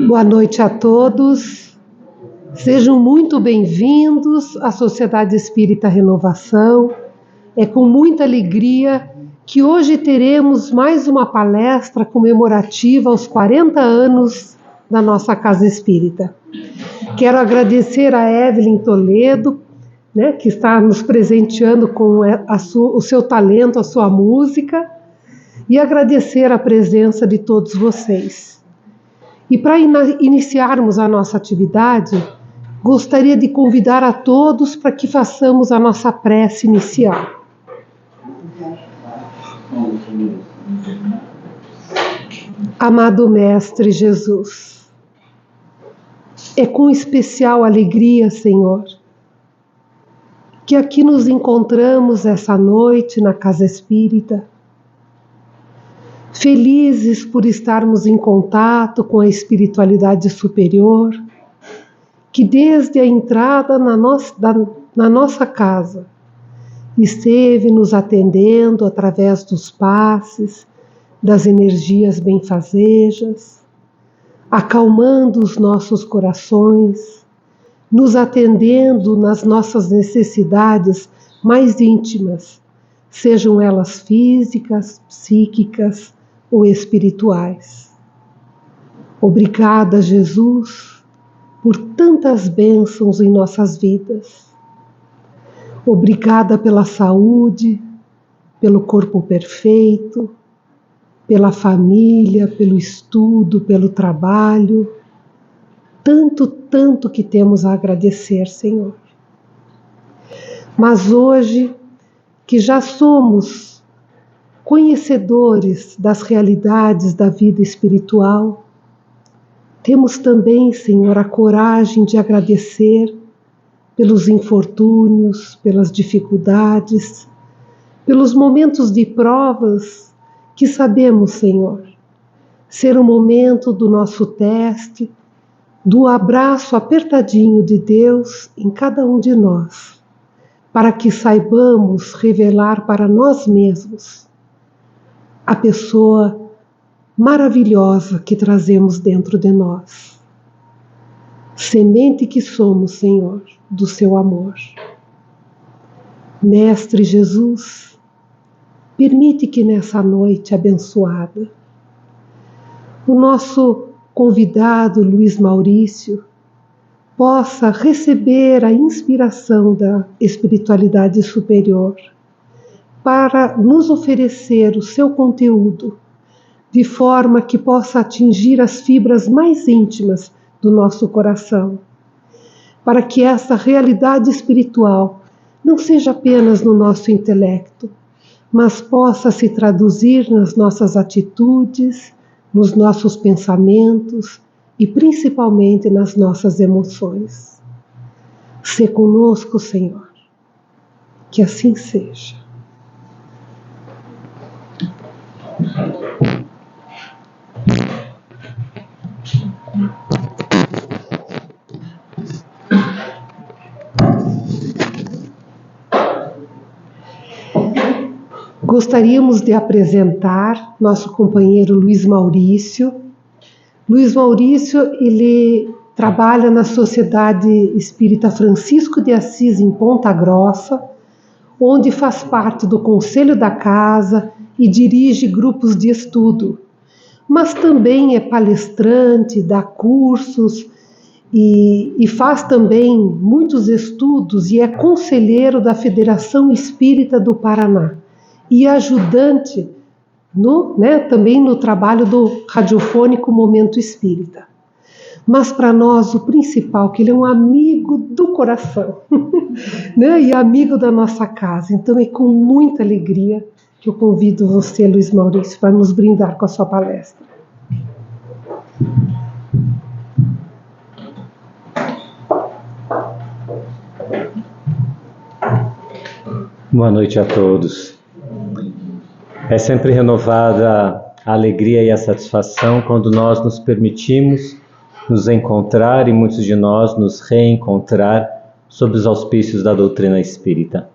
Boa noite a todos, sejam muito bem-vindos à Sociedade Espírita Renovação. É com muita alegria que hoje teremos mais uma palestra comemorativa aos 40 anos da nossa Casa Espírita. Quero agradecer a Evelyn Toledo, que está nos presenteando com o seu talento, a sua música, e agradecer a presença de todos vocês. E para iniciarmos a nossa atividade, gostaria de convidar a todos para que façamos a nossa prece inicial. Amado Mestre Jesus, é com especial alegria, Senhor, que aqui nos encontramos essa noite na Casa Espírita, felizes por estarmos em contato com a espiritualidade superior, que desde a entrada na nossa casa esteve nos atendendo através dos passes, das energias benfazejas, acalmando os nossos corações, nos atendendo nas nossas necessidades mais íntimas, sejam elas físicas, psíquicas ou espirituais. Obrigada, Jesus, por tantas bênçãos em nossas vidas. Obrigada pela saúde, pelo corpo perfeito, pela família, pelo estudo, pelo trabalho. Tanto que temos a agradecer, Senhor. Mas hoje, que já somos conhecedores das realidades da vida espiritual, temos também, Senhor, a coragem de agradecer pelos infortúnios, pelas dificuldades, pelos momentos de provas que sabemos, Senhor, ser o momento do nosso teste, do abraço apertadinho de Deus em cada um de nós, para que saibamos revelar para nós mesmos a pessoa maravilhosa que trazemos dentro de nós. Semente que somos, Senhor, do seu amor. Mestre Jesus, permite que nessa noite abençoada, o nosso convidado Luiz Maurício possa receber a inspiração da espiritualidade superior para nos oferecer o seu conteúdo de forma que possa atingir as fibras mais íntimas do nosso coração, para que essa realidade espiritual não seja apenas no nosso intelecto, mas possa se traduzir nas nossas atitudes, nos nossos pensamentos e principalmente nas nossas emoções. Sê conosco, Senhor, que assim seja. Gostaríamos de apresentar nosso companheiro Luiz Maurício. Luiz Maurício, ele trabalha na Sociedade Espírita Francisco de Assis em Ponta Grossa, onde faz parte do Conselho da Casa e dirige grupos de estudo, mas também é palestrante, dá cursos e faz também muitos estudos e é conselheiro da Federação Espírita do Paraná e ajudante também no trabalho do radiofônico Momento Espírita. Mas para nós o principal, que ele é um amigo do coração, e amigo da nossa casa. Então é com muita alegria que eu convido você, Luiz Maurício, para nos brindar com a sua palestra. Boa noite a todos. É sempre renovada a alegria e a satisfação quando nós nos permitimos nos encontrar e muitos de nós nos reencontrar sob os auspícios da doutrina espírita.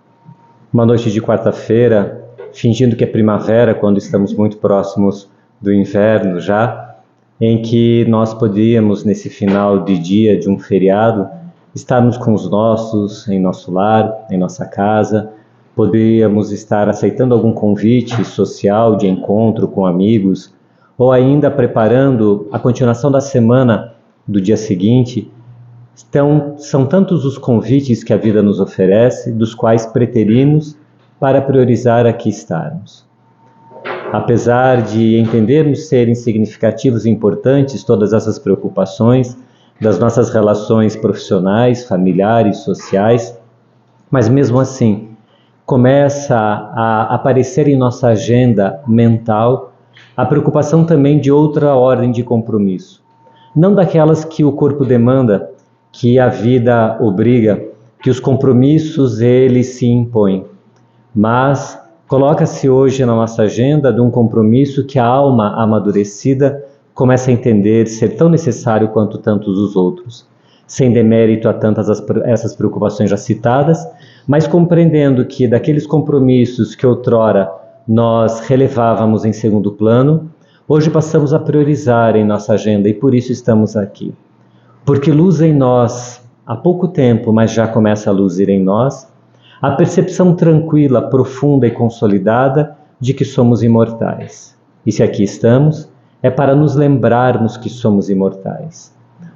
Uma noite de quarta-feira, fingindo que é primavera, quando estamos muito próximos do inverno já, em que nós podíamos, nesse final de dia de um feriado, estarmos com os nossos, em nosso lar, em nossa casa. Podíamos estar aceitando algum convite social de encontro com amigos, ou ainda preparando a continuação da semana do dia seguinte. Então, são tantos os convites que a vida nos oferece, dos quais preterimos para priorizar aqui estarmos. Apesar de entendermos serem significativos e importantes todas essas preocupações das nossas relações profissionais, familiares, sociais, mas mesmo assim, começa a aparecer em nossa agenda mental a preocupação também de outra ordem de compromisso. Não daquelas que o corpo demanda, que a vida obriga, que os compromissos eles se impõem, mas coloca-se hoje na nossa agenda de um compromisso que a alma amadurecida começa a entender ser tão necessário quanto tantos os outros, sem demérito a tantas essas preocupações já citadas, mas compreendendo que daqueles compromissos que outrora nós relevávamos em segundo plano, hoje passamos a priorizar em nossa agenda e por isso estamos aqui. Porque luz em nós, há pouco tempo, mas já começa a luzir em nós, a percepção tranquila, profunda e consolidada de que somos imortais. E se aqui estamos, é para nos lembrarmos que somos imortais.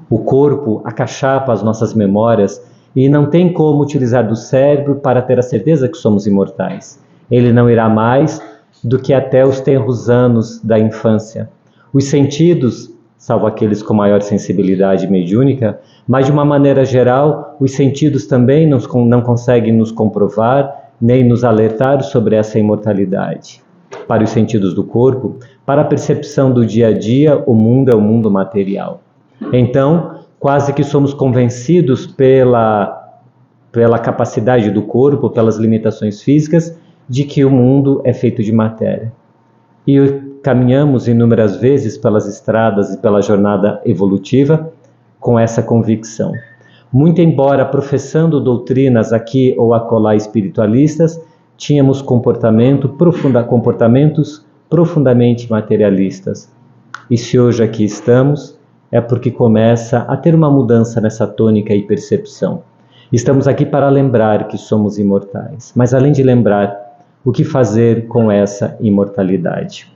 O corpo acachapa as nossas memórias e não tem como utilizar do cérebro para ter a certeza que somos imortais. Ele não irá mais do que até os tenros anos da infância. Os sentidos, salvo aqueles com maior sensibilidade mediúnica, mas de uma maneira geral, os sentidos também não conseguem nos comprovar, nem nos alertar sobre essa imortalidade. Para os sentidos do corpo, para a percepção do dia a dia, o mundo é o mundo material. Então, quase que somos convencidos pela capacidade do corpo, pelas limitações físicas, de que o mundo é feito de matéria. E caminhamos inúmeras vezes pelas estradas e pela jornada evolutiva com essa convicção. Muito embora professando doutrinas aqui ou acolá espiritualistas, tínhamos comportamentos profundamente materialistas. E se hoje aqui estamos, é porque começa a ter uma mudança nessa tônica e percepção. Estamos aqui para lembrar que somos imortais, mas além de lembrar, o que fazer com essa imortalidade?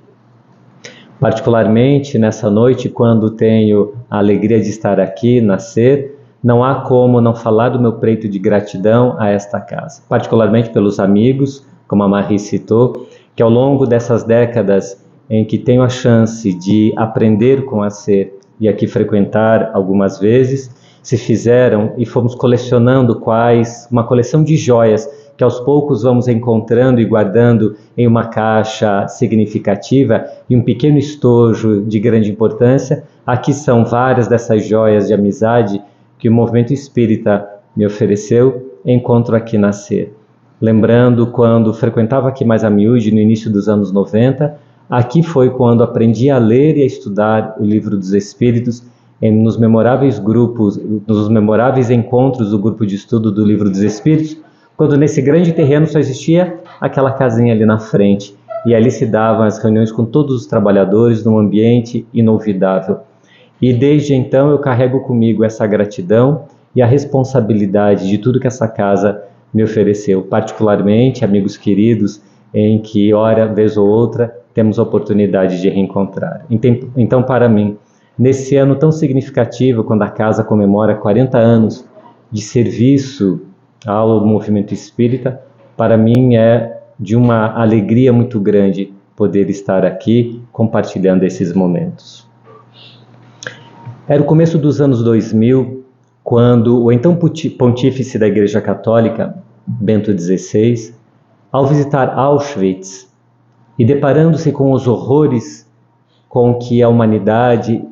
Particularmente nessa noite, quando tenho a alegria de estar aqui, nascer, não há como não falar do meu preito de gratidão a esta casa. Particularmente pelos amigos, como a Marie citou, que ao longo dessas décadas em que tenho a chance de aprender com a Ser e aqui frequentar algumas vezes, se fizeram e fomos colecionando uma coleção de joias que aos poucos vamos encontrando e guardando em uma caixa significativa e um pequeno estojo de grande importância. Aqui são várias dessas joias de amizade que o movimento espírita me ofereceu, encontro aqui na Ser. Lembrando quando frequentava aqui mais a miúde, no início dos anos 90, aqui foi quando aprendi a ler e a estudar o Livro dos Espíritos, nos memoráveis grupos, nos memoráveis encontros do grupo de estudo do Livro dos Espíritos, quando nesse grande terreno só existia aquela casinha ali na frente, e ali se davam as reuniões com todos os trabalhadores num ambiente inolvidável. E desde então eu carrego comigo essa gratidão e a responsabilidade de tudo que essa casa me ofereceu, particularmente amigos queridos, em que, hora, vez ou outra, temos a oportunidade de reencontrar. Então, para mim, nesse ano tão significativo, quando a casa comemora 40 anos de serviço ao movimento espírita, para mim é de uma alegria muito grande poder estar aqui compartilhando esses momentos. Era o começo dos anos 2000, quando o então pontífice da Igreja Católica, Bento XVI, ao visitar Auschwitz e deparando-se com os horrores com que a humanidade,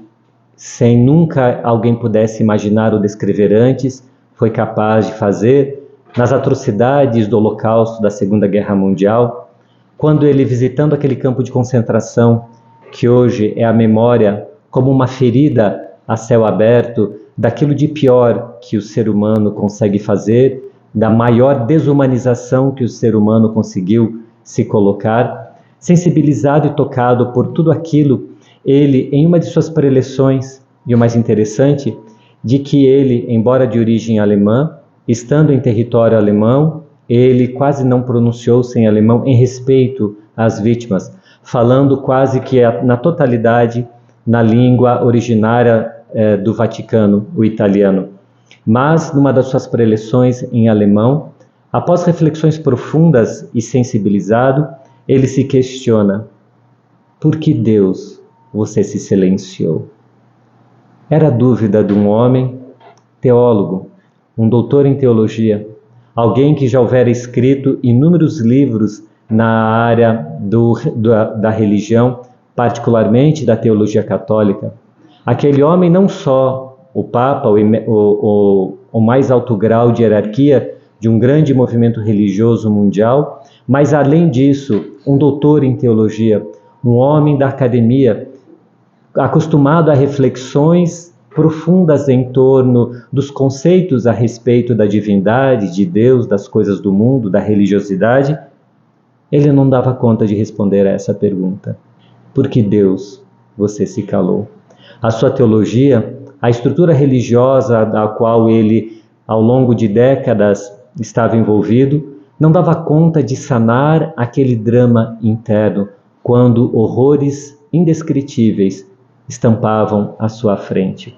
sem nunca alguém pudesse imaginar ou descrever antes, foi capaz de fazer, nas atrocidades do Holocausto da Segunda Guerra Mundial, quando ele, visitando aquele campo de concentração, que hoje é a memória como uma ferida a céu aberto, daquilo de pior que o ser humano consegue fazer, da maior desumanização que o ser humano conseguiu se colocar, sensibilizado e tocado por tudo aquilo, ele, em uma de suas preleções, e o mais interessante, de que ele, embora de origem alemã, estando em território alemão, ele quase não pronunciou-se em alemão em respeito às vítimas, falando quase que na totalidade na língua originária do Vaticano, o italiano. Mas, numa das suas preleções em alemão, após reflexões profundas e sensibilizado, ele se questiona: por que Deus você se silenciou? Era a dúvida de um homem, teólogo, um doutor em teologia, alguém que já houvera escrito inúmeros livros na área da religião, particularmente da teologia católica. Aquele homem não só o Papa, o mais alto grau de hierarquia de um grande movimento religioso mundial, mas além disso, um doutor em teologia, um homem da academia, acostumado a reflexões profundas em torno dos conceitos a respeito da divindade, de Deus, das coisas do mundo, da religiosidade, ele não dava conta de responder a essa pergunta. Por que Deus você se calou? A sua teologia, a estrutura religiosa da qual ele, ao longo de décadas, estava envolvido, não dava conta de sanar aquele drama interno, quando horrores indescritíveis estampavam à sua frente.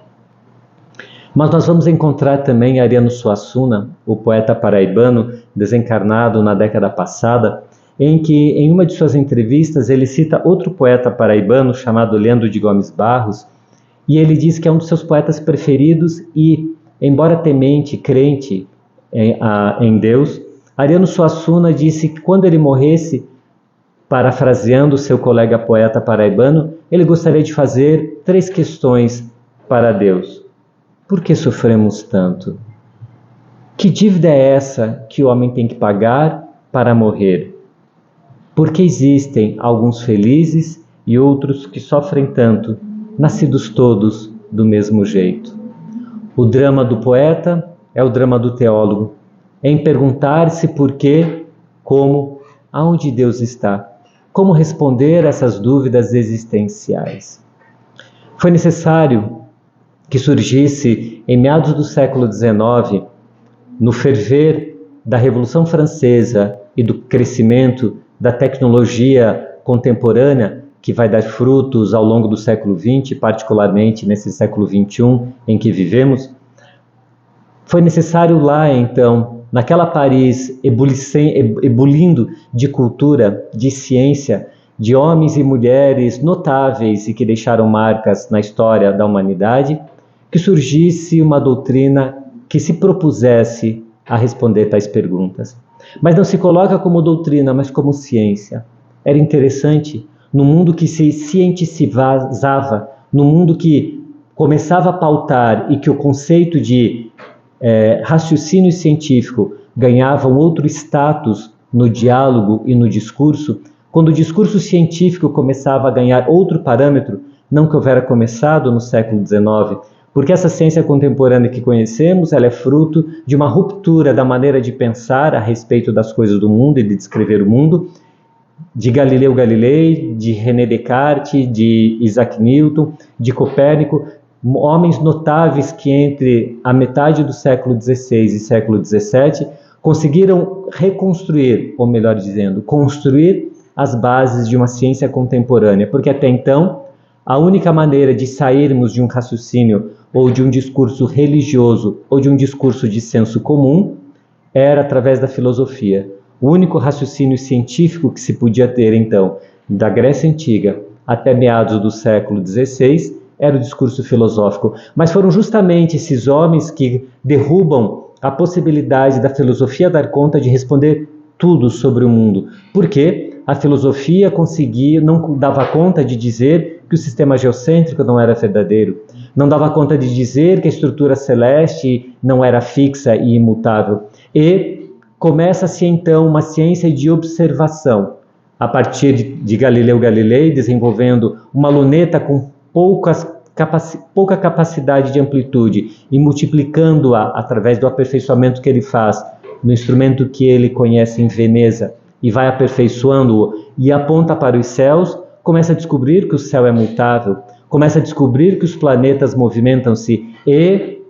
Mas nós vamos encontrar também Ariano Suassuna, o poeta paraibano, desencarnado na década passada, em que, em uma de suas entrevistas, ele cita outro poeta paraibano chamado Leandro de Gomes Barros, e ele diz que é um dos seus poetas preferidos e, embora temente, crente em Deus, Ariano Suassuna disse que quando ele morresse, parafraseando seu colega poeta paraibano, ele gostaria de fazer 3 questões para Deus. Por que sofremos tanto? Que dívida é essa que o homem tem que pagar para morrer? Porque existem alguns felizes e outros que sofrem tanto, nascidos todos do mesmo jeito. O drama do poeta é o drama do teólogo, em perguntar-se por quê, como, aonde Deus está, como responder a essas dúvidas existenciais. Foi necessário que surgisse, em meados do século XIX, no ferver da Revolução Francesa e do crescimento da tecnologia contemporânea, que vai dar frutos ao longo do século XX, particularmente nesse século XXI em que vivemos, foi necessário lá, então, naquela Paris ebulindo de cultura, de ciência, de homens e mulheres notáveis e que deixaram marcas na história da humanidade, que surgisse uma doutrina que se propusesse a responder tais perguntas. Mas não se coloca como doutrina, mas como ciência. Era interessante, no mundo que se cientificava, no mundo que começava a pautar e que o conceito de raciocínio científico ganhava um outro status no diálogo e no discurso, quando o discurso científico começava a ganhar outro parâmetro, não que houvera começado no século XIX, porque essa ciência contemporânea que conhecemos, ela é fruto de uma ruptura da maneira de pensar a respeito das coisas do mundo e de descrever o mundo, de Galileu Galilei, de René Descartes, de Isaac Newton, de Copérnico, homens notáveis que entre a metade do século XVI e século XVII conseguiram reconstruir, ou melhor dizendo, construir as bases de uma ciência contemporânea, porque até então a única maneira de sairmos de um raciocínio ou de um discurso religioso ou de um discurso de senso comum era através da filosofia. O único raciocínio científico que se podia ter, então, da Grécia Antiga até meados do século XVI, era o discurso filosófico. Mas foram justamente esses homens que derrubam a possibilidade da filosofia dar conta de responder tudo sobre o mundo. Porque a filosofia não dava conta de dizer que o sistema geocêntrico não era verdadeiro, não dava conta de dizer que a estrutura celeste não era fixa e imutável. E começa-se então uma ciência de observação, a partir de Galileu Galilei, desenvolvendo uma luneta com pouca capacidade de amplitude e multiplicando-a através do aperfeiçoamento que ele faz no instrumento que ele conhece em Veneza e vai aperfeiçoando-o e aponta para os céus, começa a descobrir que o céu é mutável, começa a descobrir que os planetas movimentam-se e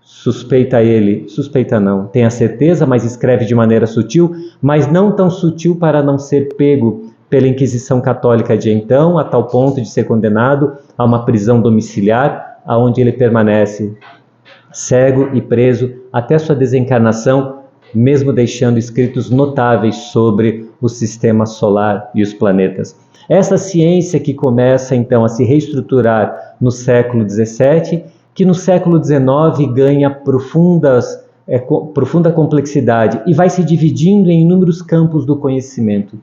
suspeita não, tem a certeza, mas escreve de maneira sutil, mas não tão sutil para não ser pego pela Inquisição Católica de então, a tal ponto de ser condenado a uma prisão domiciliar, aonde ele permanece cego e preso até sua desencarnação, mesmo deixando escritos notáveis sobre o sistema solar e os planetas. Essa ciência que começa então a se reestruturar no século XVII, que no século XIX ganha profunda complexidade e vai se dividindo em inúmeros campos do conhecimento.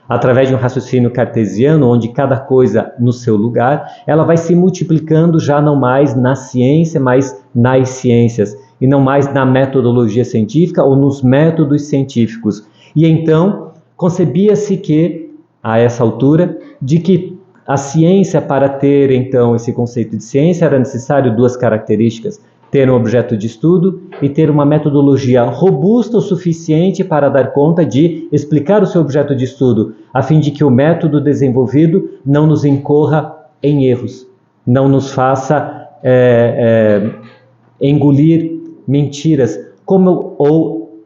Através de um raciocínio cartesiano, onde cada coisa no seu lugar, ela vai se multiplicando já não mais na ciência, mas nas ciências, e não mais na metodologia científica ou nos métodos científicos. E então, concebia-se que, a essa altura, de que a ciência, para ter então esse conceito de ciência, era necessário duas características: ter um objeto de estudo e ter uma metodologia robusta o suficiente para dar conta de explicar o seu objeto de estudo, a fim de que o método desenvolvido não nos incorra em erros, não nos faça engolir mentiras ou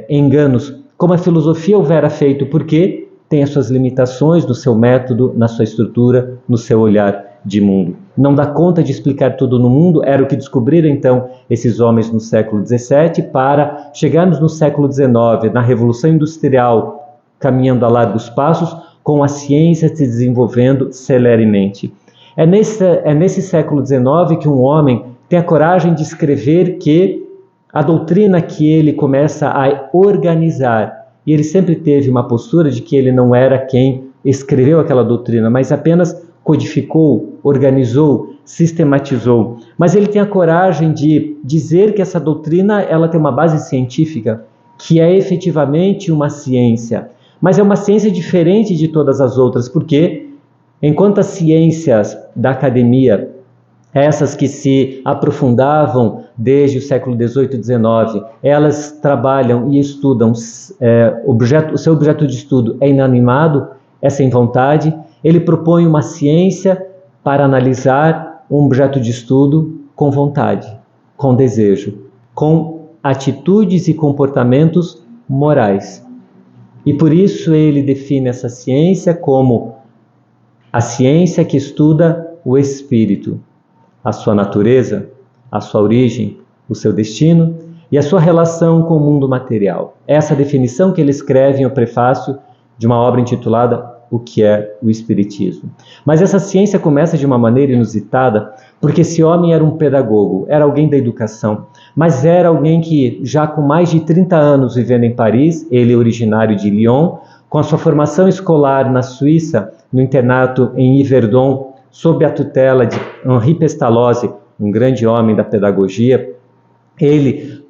enganos, como a filosofia houvera feito, porque tem as suas limitações no seu método, na sua estrutura, no seu olhar de mundo. Não dá conta de explicar tudo no mundo, era o que descobriram então esses homens no século XVII, para chegarmos no século XIX, na Revolução Industrial, caminhando a largos passos, com a ciência se desenvolvendo celeremente. É nesse século XIX que um homem tem a coragem de escrever que a doutrina que ele começa a organizar, e ele sempre teve uma postura de que ele não era quem escreveu aquela doutrina, mas apenas codificou, organizou, sistematizou. Mas ele tem a coragem de dizer que essa doutrina ela tem uma base científica, que é efetivamente uma ciência, Mas é uma ciência diferente de todas as outras, porque enquanto as ciências da academia, essas que se aprofundavam desde o século XVIII e XIX, elas trabalham e estudam, o seu objeto de estudo é inanimado, é sem vontade. Ele propõe uma ciência para analisar um objeto de estudo com vontade, com desejo, com atitudes e comportamentos morais. E por isso ele define essa ciência como a ciência que estuda o espírito, a sua natureza, a sua origem, o seu destino e a sua relação com o mundo material. Essa definição que ele escreve em o prefácio de uma obra intitulada O que é o Espiritismo. Mas essa ciência começa de uma maneira inusitada, porque esse homem era um pedagogo, era alguém da educação, mas era alguém que já com mais de 30 anos vivendo em Paris, ele é originário de Lyon, com a sua formação escolar na Suíça, no internato em Yverdon, sob a tutela de Henri Pestalozzi, um grande homem da pedagogia. Ele,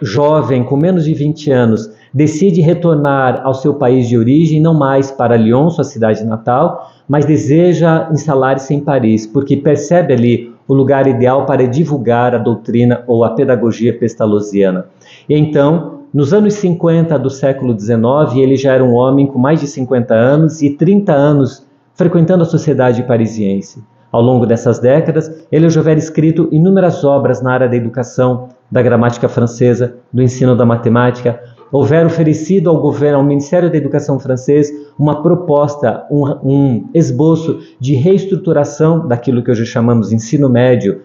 jovem, com menos de 20 anos, decide retornar ao seu país de origem, não mais para Lyon, sua cidade natal, mas deseja instalar-se em Paris, porque percebe ali o lugar ideal para divulgar a doutrina ou a pedagogia pestalozziana. E então, nos anos 50 do século XIX, ele já era um homem com mais de 50 anos e 30 anos frequentando a sociedade parisiense. Ao longo dessas décadas, ele já havia escrito inúmeras obras na área da educação, da gramática francesa, do ensino da matemática. Houver oferecido ao governo, ao Ministério da Educação francês, uma proposta, um esboço de reestruturação daquilo que hoje chamamos de ensino médio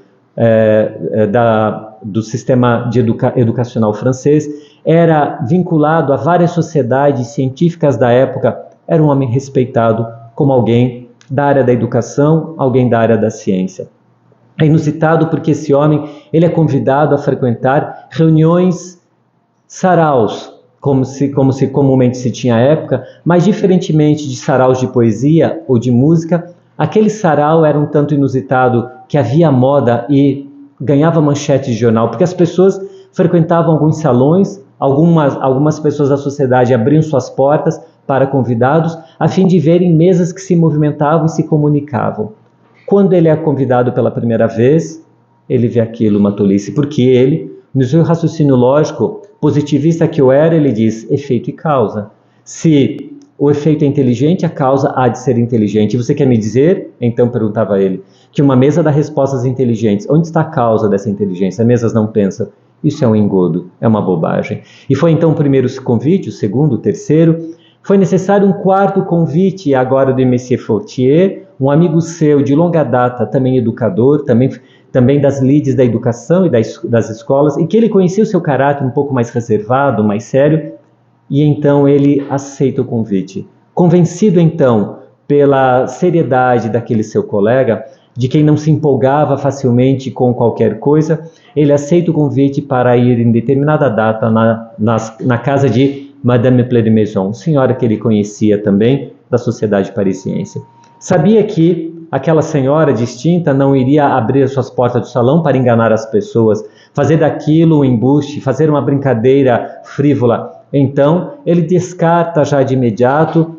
do sistema educacional francês. Era vinculado a várias sociedades científicas da época, era um homem respeitado como alguém da área da educação, alguém da área da ciência. É inusitado porque esse homem ele é convidado a frequentar reuniões saraus, como se comumente se tinha à época, mas diferentemente de saraus de poesia ou de música, aquele sarau era um tanto inusitado, que havia moda e ganhava manchete de jornal, porque as pessoas frequentavam alguns salões, algumas pessoas da sociedade abriam suas portas para convidados, a fim de verem mesas que se movimentavam e se comunicavam. Quando ele é convidado pela primeira vez, ele vê aquilo uma tolice, porque ele, no seu raciocínio lógico, positivista que eu era, ele diz efeito e causa. Se o efeito é inteligente, a causa há de ser inteligente. Você quer me dizer, então perguntava ele, que uma mesa dá respostas inteligentes. Onde está a causa dessa inteligência? As mesas não pensam. Isso é um engodo, é uma bobagem. E foi então o primeiro convite, o segundo, o terceiro. Foi necessário um quarto convite agora do Monsieur Fortier, um amigo seu de longa data, também educador, também das lides da educação e das escolas, e que ele conhecia o seu caráter um pouco mais reservado, mais sério, e então ele aceita o convite. Convencido então pela seriedade daquele seu colega, de quem não se empolgava facilmente com qualquer coisa, ele aceita o convite para ir em determinada data na casa de Madame Plenimaison, senhora que ele conhecia também da sociedade parisiense. Sabia que aquela senhora distinta não iria abrir suas portas do salão para enganar as pessoas, fazer daquilo um embuste, fazer uma brincadeira frívola. Então, ele descarta já de imediato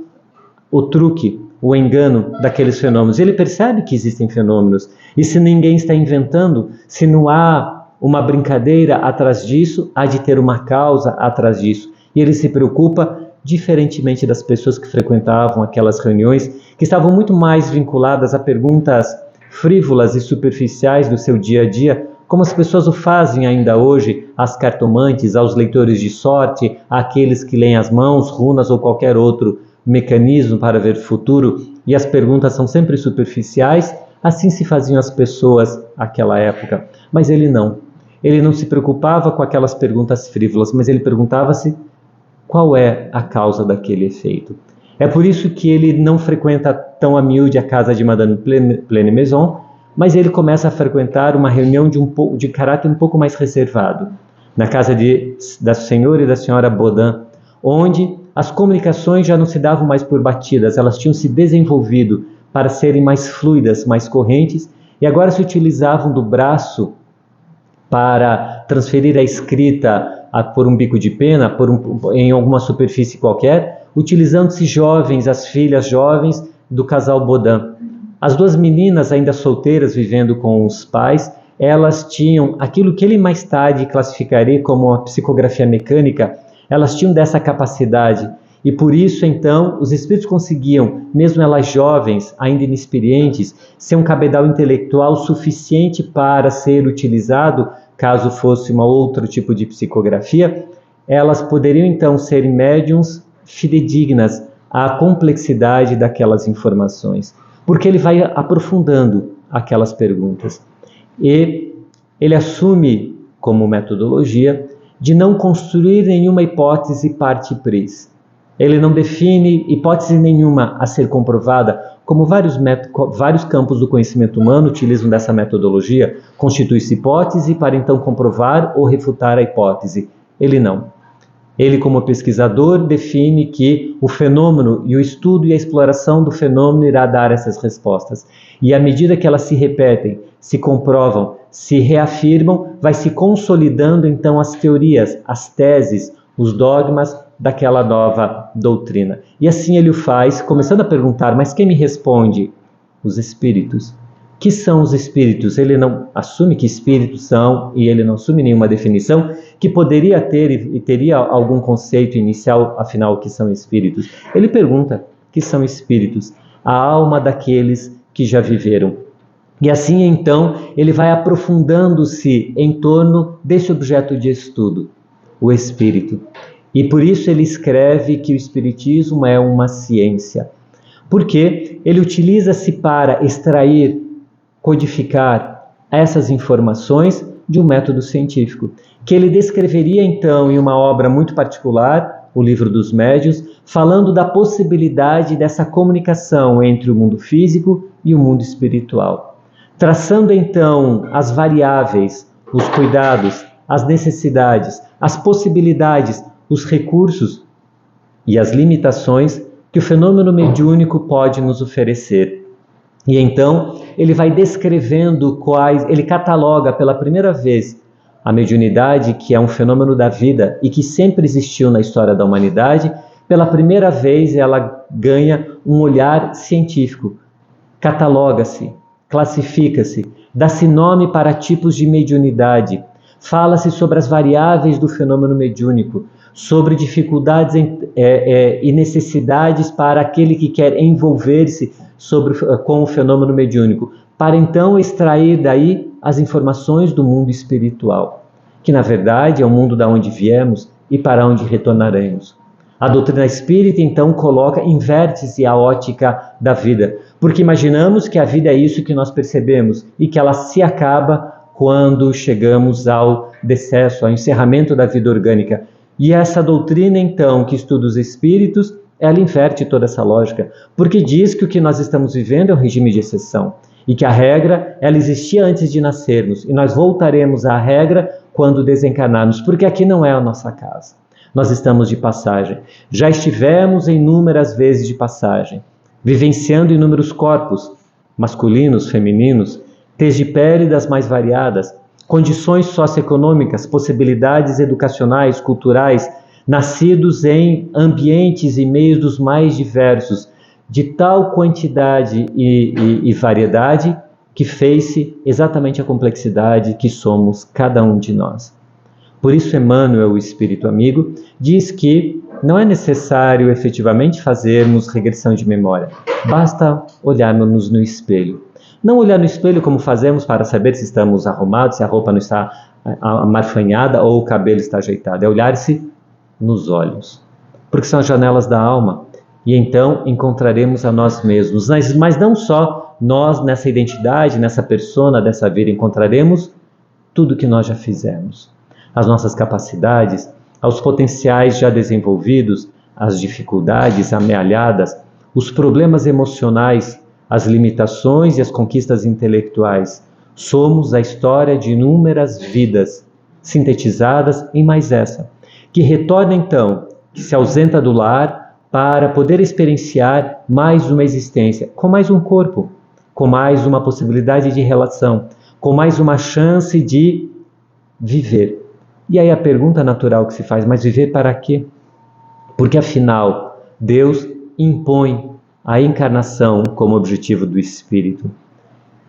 o truque, o engano daqueles fenômenos. Ele percebe que existem fenômenos, e se ninguém está inventando, se não há uma brincadeira atrás disso, há de ter uma causa atrás disso. E ele se preocupa, diferentemente das pessoas que frequentavam aquelas reuniões, que estavam muito mais vinculadas a perguntas frívolas e superficiais do seu dia a dia, como as pessoas o fazem ainda hoje, às cartomantes, aos leitores de sorte, àqueles que leem as mãos, runas ou qualquer outro mecanismo para ver o futuro, e as perguntas são sempre superficiais. Assim se faziam as pessoas naquela época. Mas ele não. Ele não se preocupava com aquelas perguntas frívolas, mas ele perguntava-se qual é a causa daquele efeito. É por isso que ele não frequenta tão a miúde a casa de Madame Plenimaison, mas ele começa a frequentar uma reunião de caráter um pouco mais reservado, na casa da senhora e da senhora Baudin, onde as comunicações já não se davam mais por batidas, elas tinham se desenvolvido para serem mais fluidas, mais correntes, e agora se utilizavam do braço para transferir a escrita por um bico de pena, em alguma superfície qualquer, utilizando-se jovens, as filhas jovens do casal Baudin. As duas meninas ainda solteiras vivendo com os pais, elas tinham aquilo que ele mais tarde classificaria como uma psicografia mecânica, elas tinham dessa capacidade. E por isso, então, os espíritos conseguiam, mesmo elas jovens, ainda inexperientes, ser um cabedal intelectual suficiente para ser utilizado, caso fosse um outro tipo de psicografia, elas poderiam, então, ser médiums fidedignas à complexidade daquelas informações, porque ele vai aprofundando aquelas perguntas. E ele assume, como metodologia, de não construir nenhuma hipótese parte-pris. Ele não define hipótese nenhuma a ser comprovada, como vários campos do conhecimento humano utilizam dessa metodologia. Constitui-se hipótese para então comprovar ou refutar a hipótese. Ele não. Ele, como pesquisador, define que o fenômeno e o estudo e a exploração do fenômeno irá dar essas respostas. E à medida que elas se repetem, se comprovam, se reafirmam, vai se consolidando então as teorias, as teses, os dogmas daquela nova doutrina. E assim ele o faz, começando a perguntar, mas quem me responde? Os espíritos. Que são os espíritos? Ele não assume que espíritos são, e ele não assume nenhuma definição, que poderia ter e teria algum conceito inicial, afinal, o que são espíritos? Ele pergunta, que são espíritos? A alma daqueles que já viveram. E assim, então, ele vai aprofundando-se em torno desse objeto de estudo, o espírito. E por isso ele escreve que o espiritismo é uma ciência. Porque ele utiliza-se para extrair, codificar essas informações de um método científico, que ele descreveria então em uma obra muito particular, o Livro dos Médiuns, falando da possibilidade dessa comunicação entre o mundo físico e o mundo espiritual. Traçando então as variáveis, os cuidados, as necessidades, as possibilidades, os recursos e as limitações que o fenômeno mediúnico pode nos oferecer. E então ele vai descrevendo ele cataloga pela primeira vez a mediunidade, que é um fenômeno da vida e que sempre existiu na história da humanidade. Pela primeira vez ela ganha um olhar científico, cataloga-se, classifica-se, dá-se nome para tipos de mediunidade, fala-se sobre as variáveis do fenômeno mediúnico, sobre dificuldades e necessidades para aquele que quer envolver-se com o fenômeno mediúnico, para então extrair daí as informações do mundo espiritual, que na verdade é o mundo da onde viemos e para onde retornaremos. A doutrina espírita então inverte-se a ótica da vida, porque imaginamos que a vida é isso que nós percebemos e que ela se acaba quando chegamos ao decesso, ao encerramento da vida orgânica. E essa doutrina, então, que estuda os espíritos, ela inverte toda essa lógica, porque diz que o que nós estamos vivendo é um regime de exceção, e que a regra, ela existia antes de nascermos, e nós voltaremos à regra quando desencarnarmos, porque aqui não é a nossa casa. Nós estamos de passagem. Já estivemos inúmeras vezes de passagem, vivenciando inúmeros corpos, masculinos, femininos, tez de pele das mais variadas, condições socioeconômicas, possibilidades educacionais, culturais, nascidos em ambientes e meios dos mais diversos, de tal quantidade e variedade que fez-se exatamente a complexidade que somos cada um de nós. Por isso Emmanuel, o Espírito Amigo, diz que não é necessário efetivamente fazermos regressão de memória, basta olharmos no espelho. Não olhar no espelho como fazemos para saber se estamos arrumados, se a roupa não está amarfanhada ou o cabelo está ajeitado. É olhar-se nos olhos, porque são as janelas da alma. E então encontraremos a nós mesmos. Mas não só nós nessa identidade, nessa persona dessa vida, encontraremos tudo que nós já fizemos. As nossas capacidades, os potenciais já desenvolvidos, as dificuldades amealhadas, os problemas emocionais, as limitações e as conquistas intelectuais. Somos a história de inúmeras vidas, sintetizadas em mais essa, que retorna então, que se ausenta do lar para poder experienciar mais uma existência, com mais um corpo, com mais uma possibilidade de relação, com mais uma chance de viver. E aí a pergunta natural que se faz, mas viver para quê? Porque afinal, Deus impõe a encarnação como objetivo do espírito.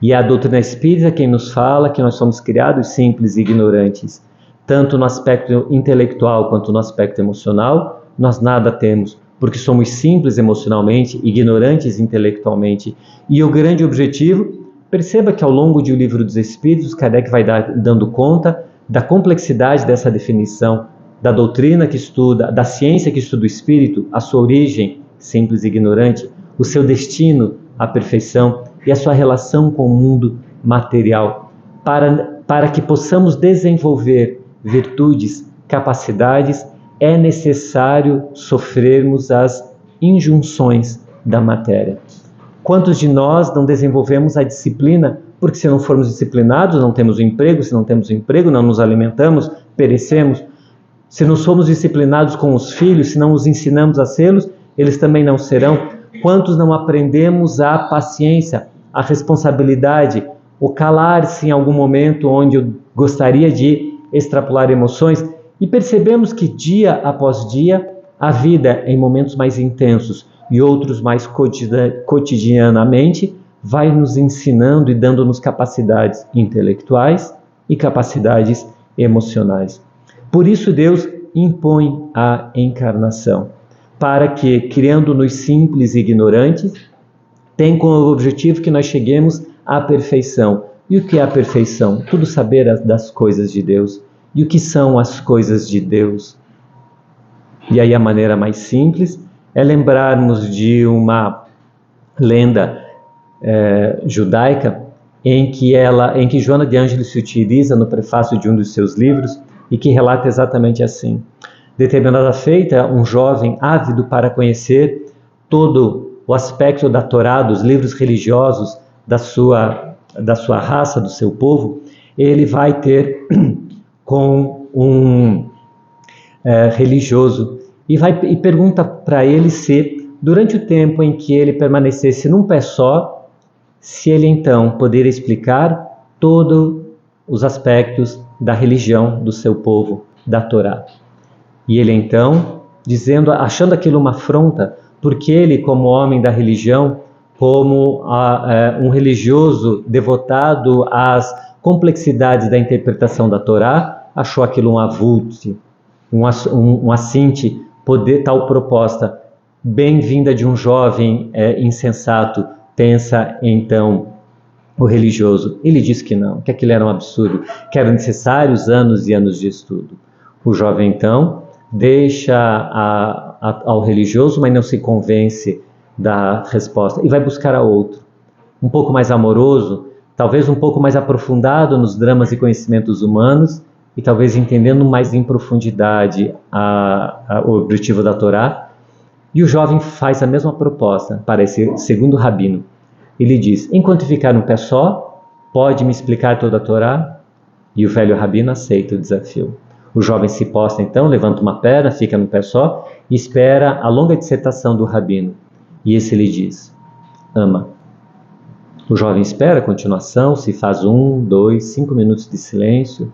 E é a doutrina espírita quem nos fala que nós somos criados simples e ignorantes. Tanto no aspecto intelectual quanto no aspecto emocional, nós nada temos, porque somos simples emocionalmente, ignorantes intelectualmente. E o grande objetivo, perceba que ao longo do Livro dos Espíritos, Kardec vai dando conta da complexidade dessa definição, da doutrina que estuda, da ciência que estuda o espírito, a sua origem, simples e ignorante, o seu destino, a perfeição, e a sua relação com o mundo material, para que possamos desenvolver virtudes, capacidades, é necessário sofrermos as injunções da matéria. Quantos de nós não desenvolvemos a disciplina? Porque se não formos disciplinados, não temos emprego, se não temos emprego, não nos alimentamos, perecemos. Se não somos disciplinados com os filhos, se não os ensinamos a sê-los, eles também não serão. Quantos não aprendemos a paciência, a responsabilidade, o calar-se em algum momento onde eu gostaria de extrapolar emoções, e percebemos que dia após dia a vida em momentos mais intensos e outros mais cotidianamente vai nos ensinando e dando-nos capacidades intelectuais e capacidades emocionais. Por isso Deus impõe a encarnação, para que, criando-nos simples e ignorantes, tem como objetivo que nós cheguemos à perfeição. E o que é a perfeição? Tudo saber das coisas de Deus. E o que são as coisas de Deus? E aí a maneira mais simples é lembrarmos de uma lenda judaica em que Joana de Ângeles se utiliza no prefácio de um dos seus livros e que relata exatamente assim. Determinada feita, um jovem ávido para conhecer todo o aspecto da Torá, dos livros religiosos da sua raça, do seu povo, ele vai ter com um religioso e pergunta para ele se, durante o tempo em que ele permanecesse num pé só, se ele então poderia explicar todos os aspectos da religião do seu povo, da Torá. E ele então, achando aquilo uma afronta, porque ele, como homem da religião, como um religioso devotado às complexidades da interpretação da Torá, achou aquilo um avulso, um assinte, tal proposta, bem-vinda de um jovem insensato, pensa então o religioso. Ele disse que não, que aquilo era um absurdo, que eram necessários anos e anos de estudo. O jovem então deixa ao religioso, mas não se convence da resposta e vai buscar a outro, um pouco mais amoroso, talvez um pouco mais aprofundado nos dramas e conhecimentos humanos e talvez entendendo mais em profundidade o objetivo da Torá. E o jovem faz a mesma proposta para esse segundo rabino. Ele diz: enquanto ficar num pé só, pode me explicar toda a Torá? E o velho rabino aceita o desafio. O jovem se posta então, levanta uma perna, fica no pé só e espera a longa dissertação do rabino. E esse lhe diz: ama. O jovem espera a continuação, se faz 1, 2, 5 minutos de silêncio.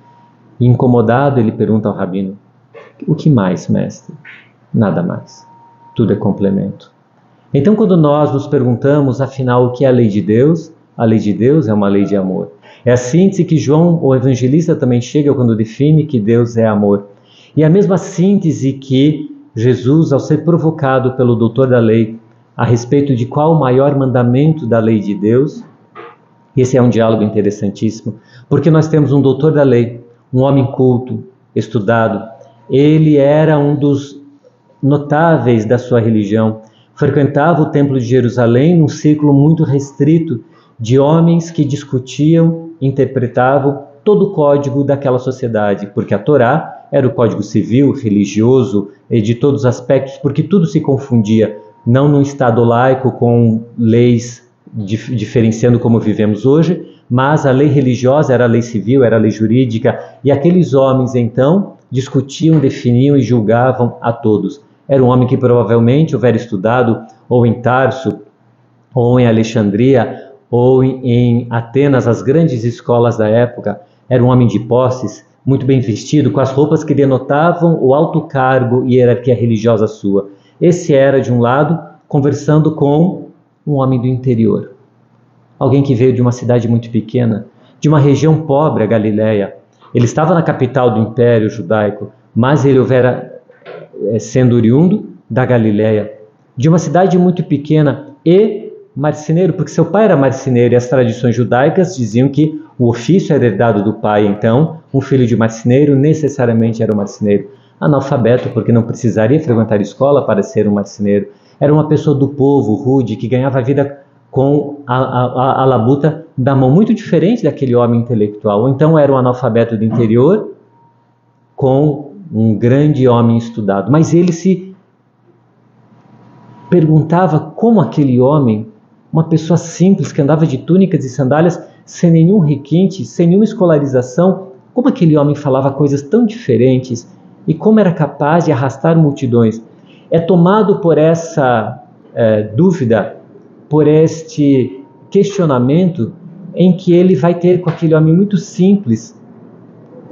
E incomodado, ele pergunta ao rabino: o que mais, mestre? Nada mais. Tudo é complemento. Então, quando nós nos perguntamos, afinal, o que é a lei de Deus? A lei de Deus é uma lei de amor. É a síntese que João, o evangelista, também chega quando define que Deus é amor. E a mesma síntese que Jesus, ao ser provocado pelo doutor da lei, a respeito de qual o maior mandamento da lei de Deus, esse é um diálogo interessantíssimo, porque nós temos um doutor da lei, um homem culto, estudado. Ele era um dos notáveis da sua religião, frequentava o Templo de Jerusalém num círculo muito restrito de homens que discutiam, interpretavam todo o código daquela sociedade, porque a Torá era o código civil, religioso, e de todos os aspectos, porque tudo se confundia, não num Estado laico com leis diferenciando como vivemos hoje, mas a lei religiosa era a lei civil, era a lei jurídica, e aqueles homens então discutiam, definiam e julgavam a todos. Era um homem que provavelmente houvera estudado ou em Tarso, ou em Alexandria, ou em Atenas, as grandes escolas da época. Era um homem de posses, muito bem vestido, com as roupas que denotavam o alto cargo e hierarquia religiosa sua. Esse era, de um lado, conversando com um homem do interior. Alguém que veio de uma cidade muito pequena, de uma região pobre, a Galileia. Ele estava na capital do Império Judaico, mas ele houvera sendo oriundo da Galileia, de uma cidade muito pequena e marceneiro, porque seu pai era marceneiro e as tradições judaicas diziam que o ofício era herdado do pai, então um filho de marceneiro necessariamente era um marceneiro. Analfabeto, porque não precisaria frequentar escola para ser um marceneiro. Era uma pessoa do povo, rude, que ganhava a vida com a labuta da mão, muito diferente daquele homem intelectual. Ou então era um analfabeto do interior com um grande homem estudado. Mas ele se perguntava como aquele homem, uma pessoa simples que andava de túnicas e sandálias, sem nenhum requinte, sem nenhuma escolarização, como aquele homem falava coisas tão diferentes e como era capaz de arrastar multidões. É tomado por essa dúvida, por este questionamento, em que ele vai ter com aquele homem muito simples,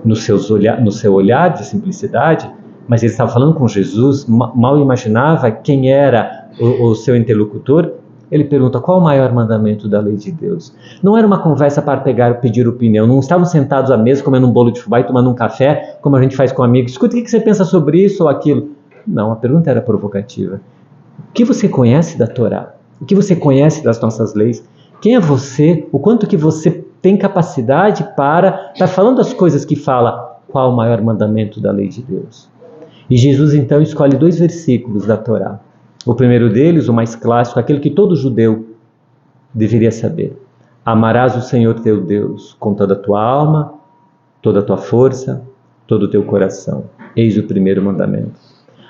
no seu olhar de simplicidade, mas ele estava falando com Jesus, mal imaginava quem era o seu interlocutor. Ele pergunta: qual o maior mandamento da lei de Deus? Não era uma conversa para pedir opinião, não estavam sentados à mesa comendo um bolo de fubá e tomando um café, como a gente faz com amigos. Escuta, o que você pensa sobre isso ou aquilo? Não, a pergunta era provocativa. O que você conhece da Torá? O que você conhece das nossas leis? Quem é você? O quanto que você tem capacidade para estar falando as coisas que fala? Qual o maior mandamento da lei de Deus? E Jesus então escolhe 2 versículos da Torá. O primeiro deles, o mais clássico, aquele que todo judeu deveria saber. Amarás o Senhor teu Deus com toda a tua alma, toda a tua força, todo o teu coração. Eis o primeiro mandamento.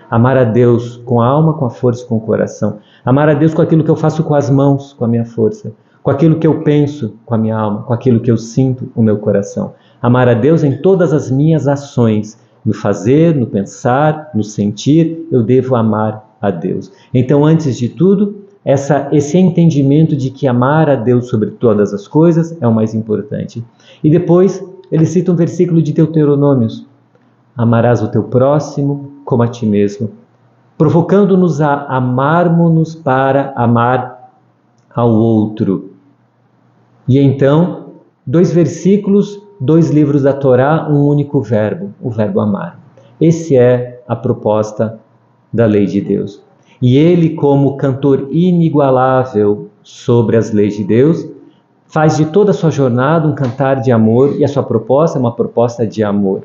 Amar a Deus com a alma, com a força e com o coração. Amar a Deus com aquilo que eu faço com as mãos, com a minha força. Com aquilo que eu penso, com a minha alma. Com aquilo que eu sinto, o meu coração. Amar a Deus em todas as minhas ações. No fazer, no pensar, no sentir, eu devo amar a Deus. Então, antes de tudo, esse entendimento de que amar a Deus sobre todas as coisas é o mais importante. E depois, ele cita um versículo de Deuteronômios. Amarás o teu próximo como a ti mesmo, provocando-nos a amarmos-nos para amar ao outro. E então, 2 versículos, 2 livros da Torá, um único verbo, o verbo amar. Esse é a proposta da lei de Deus. E ele, como cantor inigualável sobre as leis de Deus, faz de toda a sua jornada um cantar de amor, e a sua proposta é uma proposta de amor.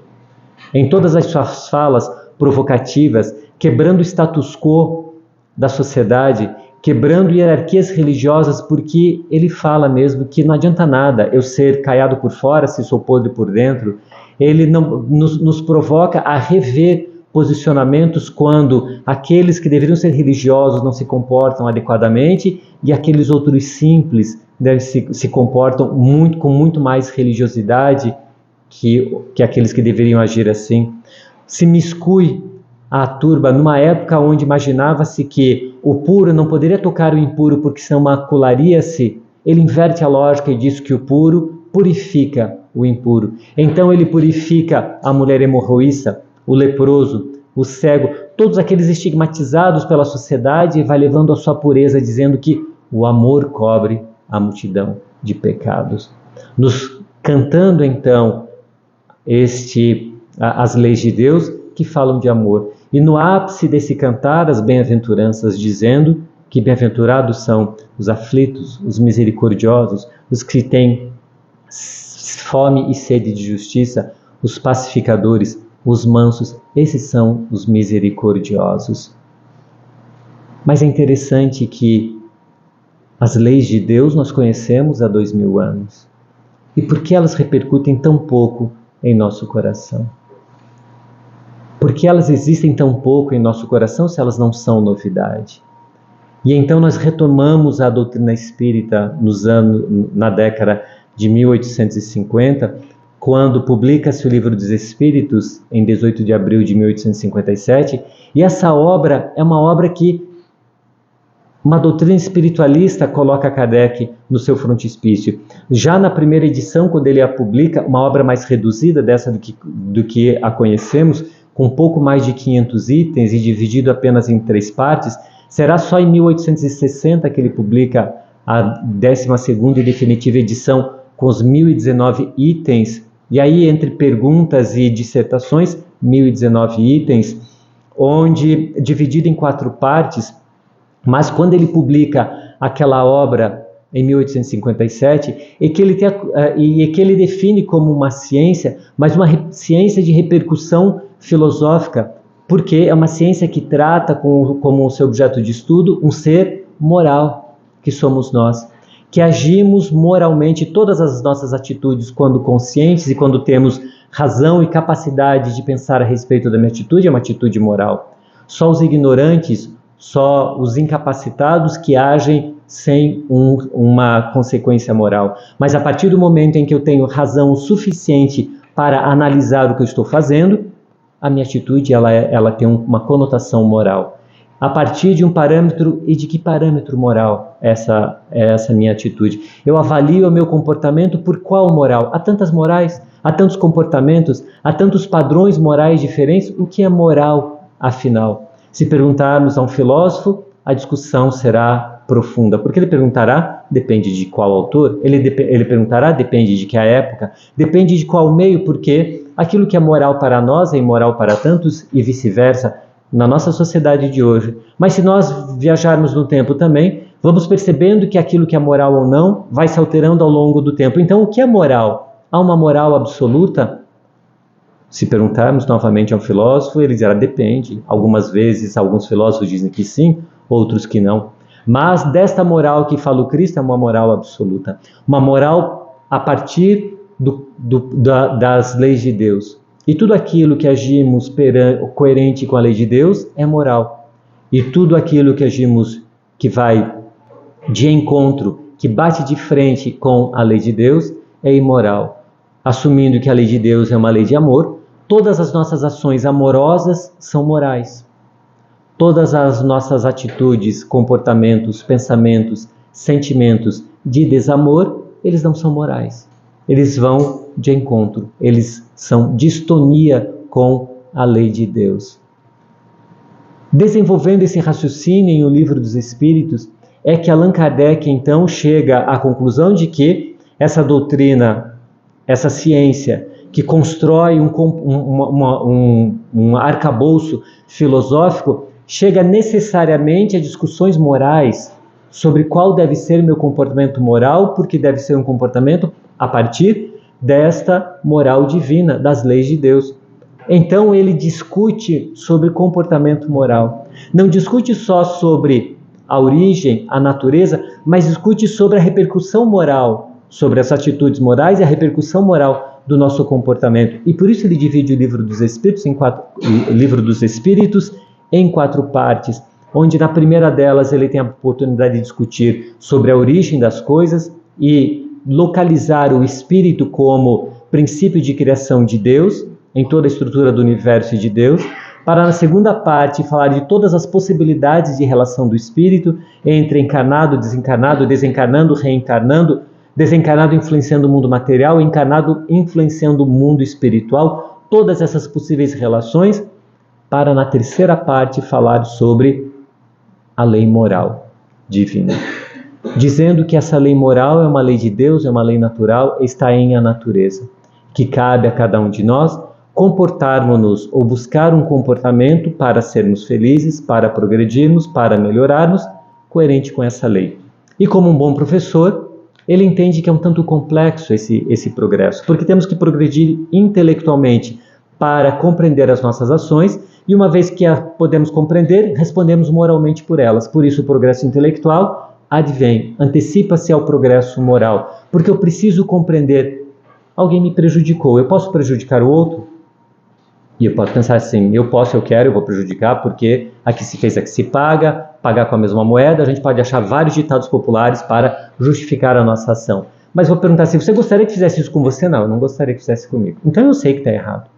Em todas as suas falas provocativas, quebrando o status quo da sociedade, quebrando hierarquias religiosas, porque ele fala mesmo que não adianta nada eu ser caiado por fora se sou podre por dentro. Ele nos provoca a rever posicionamentos quando aqueles que deveriam ser religiosos não se comportam adequadamente e aqueles outros simples se comportam com muito mais religiosidade que aqueles que deveriam agir assim. Se miscui a turba numa época onde imaginava-se que o puro não poderia tocar o impuro porque senão macularia-se. Ele inverte a lógica e diz que o puro purifica o impuro. Então ele purifica a mulher hemorroísta, o leproso, o cego, todos aqueles estigmatizados pela sociedade, e vai levando a sua pureza, dizendo que o amor cobre a multidão de pecados. Nos cantando então as leis de Deus que falam de amor. E no ápice desse cantar, as bem-aventuranças, dizendo que bem-aventurados são os aflitos, os misericordiosos, os que têm fome e sede de justiça, os pacificadores, os mansos, esses são os misericordiosos. Mas é interessante que as leis de Deus nós conhecemos há 2000 anos. E por que elas repercutem tão pouco em nosso coração? Por que elas existem tão pouco em nosso coração se elas não são novidade? E então nós retomamos a doutrina espírita na década de 1850, quando publica-se o Livro dos Espíritos, em 18 de abril de 1857, e essa obra é uma obra que uma doutrina espiritualista coloca Kardec no seu frontispício. Já na primeira edição, quando ele a publica, uma obra mais reduzida dessa do que a conhecemos, com pouco mais de 500 itens e dividido apenas em 3 partes, será só em 1860 que ele publica a 12ª e definitiva edição com os 1019 itens, e aí entre perguntas e dissertações, 1019 itens, onde dividido em 4 partes, mas quando ele publica aquela obra em 1857, e que ele define como uma ciência, mas uma ciência de repercussão filosófica, porque é uma ciência que trata como seu objeto de estudo um ser moral, que somos nós, que agimos moralmente. Todas as nossas atitudes, quando conscientes e quando temos razão e capacidade de pensar a respeito da minha atitude, é uma atitude moral. Só os ignorantes, só os incapacitados que agem sem uma consequência moral. Mas a partir do momento em que eu tenho razão suficiente para analisar o que eu estou fazendo, a minha atitude ela tem uma conotação moral. A partir de um parâmetro, e de que parâmetro moral é essa minha atitude? Eu avalio o meu comportamento por qual moral? Há tantas morais, há tantos comportamentos, há tantos padrões morais diferentes. O que é moral, afinal? Se perguntarmos a um filósofo, a discussão será profunda, porque ele perguntará, depende de qual autor, ele perguntará, depende de que época, depende de qual meio, porque aquilo que é moral para nós é imoral para tantos e vice-versa, na nossa sociedade de hoje. Mas se nós viajarmos no tempo também, vamos percebendo que aquilo que é moral ou não vai se alterando ao longo do tempo. Então, o que é moral? Há uma moral absoluta? Se perguntarmos novamente a um filósofo, ele dirá, depende. Algumas vezes, alguns filósofos dizem que sim, outros que não. Mas desta moral que fala o Cristo é uma moral absoluta. Uma moral a partir das leis de Deus. E tudo aquilo que agimos coerente com a lei de Deus é moral. E tudo aquilo que agimos que vai de encontro, que bate de frente com a lei de Deus, é imoral. Assumindo que a lei de Deus é uma lei de amor, todas as nossas ações amorosas são morais. Todas as nossas atitudes, comportamentos, pensamentos, sentimentos de desamor, eles não são morais. Eles vão de encontro, eles são distonia com a lei de Deus. Desenvolvendo esse raciocínio em O Livro dos Espíritos, é que Allan Kardec então chega à conclusão de que essa doutrina, essa ciência que constrói um arcabouço filosófico, chega necessariamente a discussões morais sobre qual deve ser meu comportamento moral, porque deve ser um comportamento a partir desta moral divina, das leis de Deus. Então ele discute sobre comportamento moral. Não discute só sobre a origem, a natureza, mas discute sobre a repercussão moral, sobre as atitudes morais e a repercussão moral do nosso comportamento. E por isso ele divide o Livro dos Espíritos em 4 partes, onde na primeira delas ele tem a oportunidade de discutir sobre a origem das coisas e localizar o espírito como princípio de criação de Deus, em toda a estrutura do universo e de Deus, para na segunda parte falar de todas as possibilidades de relação do espírito entre encarnado, desencarnado, desencarnando, reencarnando, desencarnado influenciando o mundo material, encarnado influenciando o mundo espiritual, todas essas possíveis relações, para na terceira parte falar sobre a lei moral divina, dizendo que essa lei moral é uma lei de Deus, é uma lei natural, está em a natureza, que cabe a cada um de nós comportarmos-nos ou buscar um comportamento para sermos felizes, para progredirmos, para melhorarmos, coerente com essa lei. E como um bom professor, ele entende que é um tanto complexo esse progresso, porque temos que progredir intelectualmente para compreender as nossas ações, e uma vez que a podemos compreender, respondemos moralmente por elas. Por isso o progresso intelectual advém, antecipa-se ao progresso moral, porque eu preciso compreender, alguém me prejudicou, eu posso prejudicar o outro? E eu posso pensar assim, eu quero, eu vou prejudicar, porque aqui se fez, aqui se paga, pagar com a mesma moeda. A gente pode achar vários ditados populares para justificar a nossa ação. Mas vou perguntar assim, você gostaria que fizesse isso com você? Não, eu não gostaria que fizesse comigo. Então eu sei que está errado.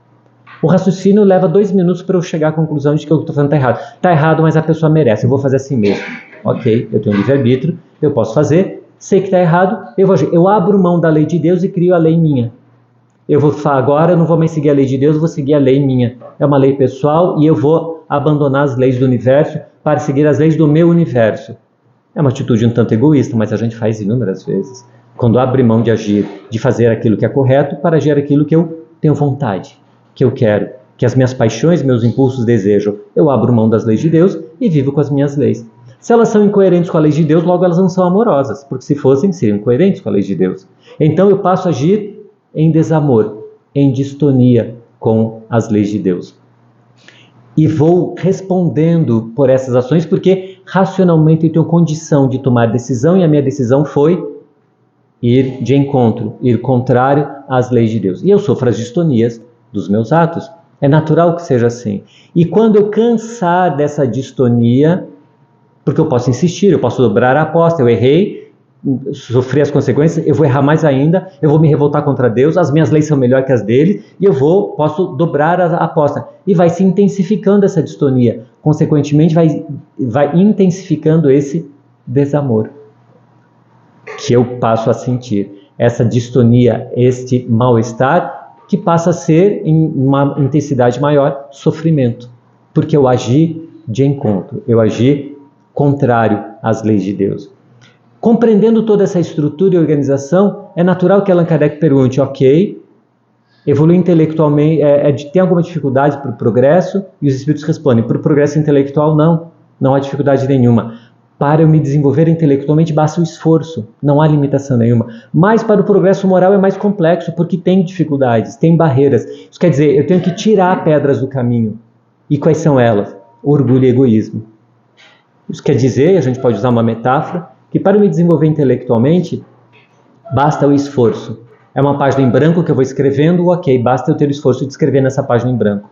O raciocínio leva 2 minutos para eu chegar à conclusão de que eu estou falando está errado. Está errado, mas a pessoa merece, eu vou fazer assim mesmo. Ok, eu tenho livre-arbítrio, eu posso fazer, sei que está errado, eu abro mão da lei de Deus e crio a lei minha. Agora eu não vou mais seguir a lei de Deus, eu vou seguir a lei minha. É uma lei pessoal e eu vou abandonar as leis do universo para seguir as leis do meu universo. É uma atitude um tanto egoísta, mas a gente faz inúmeras vezes. Quando abre mão de agir, de fazer aquilo que é correto para agir aquilo que eu tenho vontade, que eu quero, que as minhas paixões, meus impulsos desejam. Eu abro mão das leis de Deus e vivo com as minhas leis. Se elas são incoerentes com a lei de Deus, logo elas não são amorosas, porque se fossem, seriam coerentes com a lei de Deus. Então eu passo a agir em desamor, em distonia com as leis de Deus. E vou respondendo por essas ações, porque racionalmente eu tenho condição de tomar decisão, e a minha decisão foi ir de encontro, ir contrário às leis de Deus. E eu sofro as distonias dos meus atos. É natural que seja assim. E quando eu cansar dessa distonia, porque eu posso insistir, eu posso dobrar a aposta, eu errei, sofri as consequências, eu vou errar mais ainda, eu vou me revoltar contra Deus, as minhas leis são melhores que as dele, e eu posso dobrar a aposta. E vai se intensificando essa distonia. Consequentemente, vai intensificando esse desamor que eu passo a sentir. Essa distonia, este mal-estar, que passa a ser, em uma intensidade maior, sofrimento. Porque eu agi de encontro, eu agi contrário às leis de Deus. Compreendendo toda essa estrutura e organização, é natural que Allan Kardec pergunte, ok, evoluir intelectualmente, tem alguma dificuldade para o progresso? E os espíritos respondem, para o progresso intelectual não há dificuldade nenhuma. Para eu me desenvolver intelectualmente basta o esforço, não há limitação nenhuma. Mas para o progresso moral é mais complexo, porque tem dificuldades, tem barreiras. Isso quer dizer, eu tenho que tirar pedras do caminho. E quais são elas? Orgulho e egoísmo. Isso quer dizer, a gente pode usar uma metáfora, que para eu me desenvolver intelectualmente, basta o esforço. É uma página em branco que eu vou escrevendo, ok, basta eu ter o esforço de escrever nessa página em branco.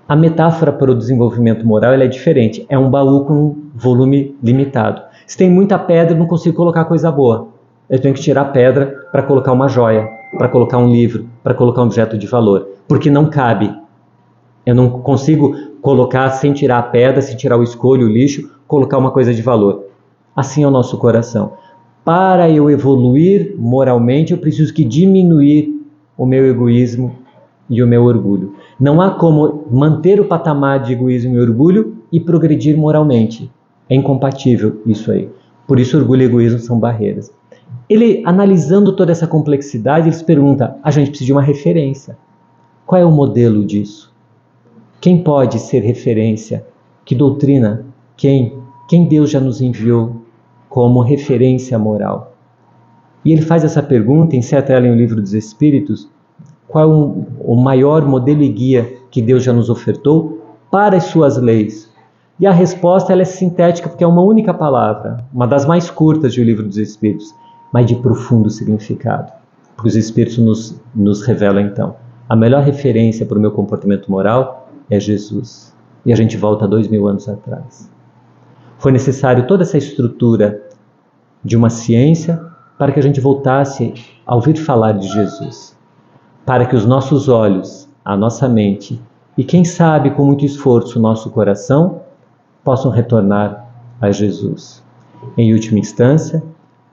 A metáfora para o desenvolvimento moral é diferente. É um baú com volume limitado. Se tem muita pedra, eu não consigo colocar coisa boa. Eu tenho que tirar a pedra para colocar uma joia, para colocar um livro, para colocar um objeto de valor. Porque não cabe. Eu não consigo colocar, sem tirar a pedra, sem tirar o escolho, o lixo, colocar uma coisa de valor. Assim é o nosso coração. Para eu evoluir moralmente, eu preciso que diminuir o meu egoísmo e o meu orgulho. Não há como manter o patamar de egoísmo e orgulho e progredir moralmente. É incompatível isso aí. Por isso, orgulho e egoísmo são barreiras. Ele, analisando toda essa complexidade, ele se pergunta, a gente precisa de uma referência. Qual é o modelo disso? Quem pode ser referência? Que doutrina? Quem Deus já nos enviou como referência moral? E ele faz essa pergunta, insere ela em O Livro dos Espíritos, qual é o maior modelo e guia que Deus já nos ofertou para as suas leis? E a resposta ela é sintética, porque é uma única palavra, uma das mais curtas de O Livro dos Espíritos, mas de profundo significado. Porque os Espíritos nos revelam então, a melhor referência para o meu comportamento moral é Jesus. E a gente volta 2000 anos atrás. Foi necessário toda essa estrutura de uma ciência para que a gente voltasse a ouvir falar de Jesus. Para que os nossos olhos, a nossa mente e, quem sabe, com muito esforço, o nosso coração, possam retornar a Jesus. Em última instância,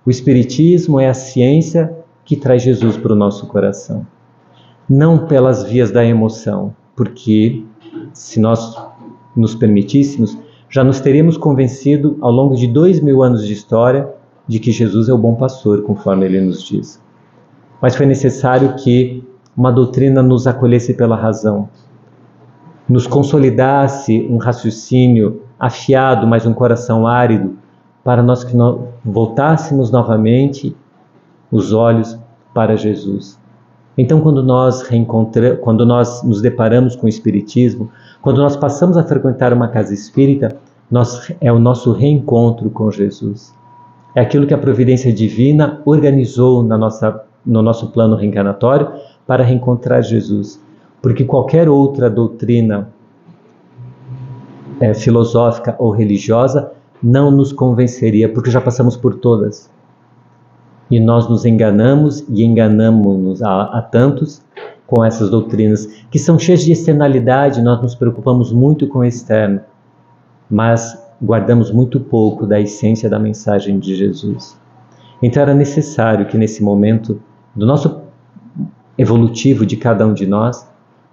o Espiritismo é a ciência que traz Jesus para o nosso coração. Não pelas vias da emoção, porque, se nós nos permitíssemos, já nos teríamos convencido ao longo de 2000 anos de história de que Jesus é o bom pastor, conforme ele nos diz. Mas foi necessário que uma doutrina nos acolhesse pela razão, nos consolidasse um raciocínio afiado, mas um coração árido, para nós que voltássemos novamente os olhos para Jesus. Então, quando nós nos deparamos com o Espiritismo, quando nós passamos a frequentar uma casa espírita, é o nosso reencontro com Jesus. É aquilo que a providência divina organizou no nosso plano reencarnatório para reencontrar Jesus. Porque qualquer outra doutrina filosófica ou religiosa não nos convenceria, porque já passamos por todas. E nós nos enganamos e enganamos-nos a tantos com essas doutrinas, que são cheias de externalidade. Nós nos preocupamos muito com o externo, mas guardamos muito pouco da essência da mensagem de Jesus. Então era necessário que nesse momento do nosso evolutivo de cada um de nós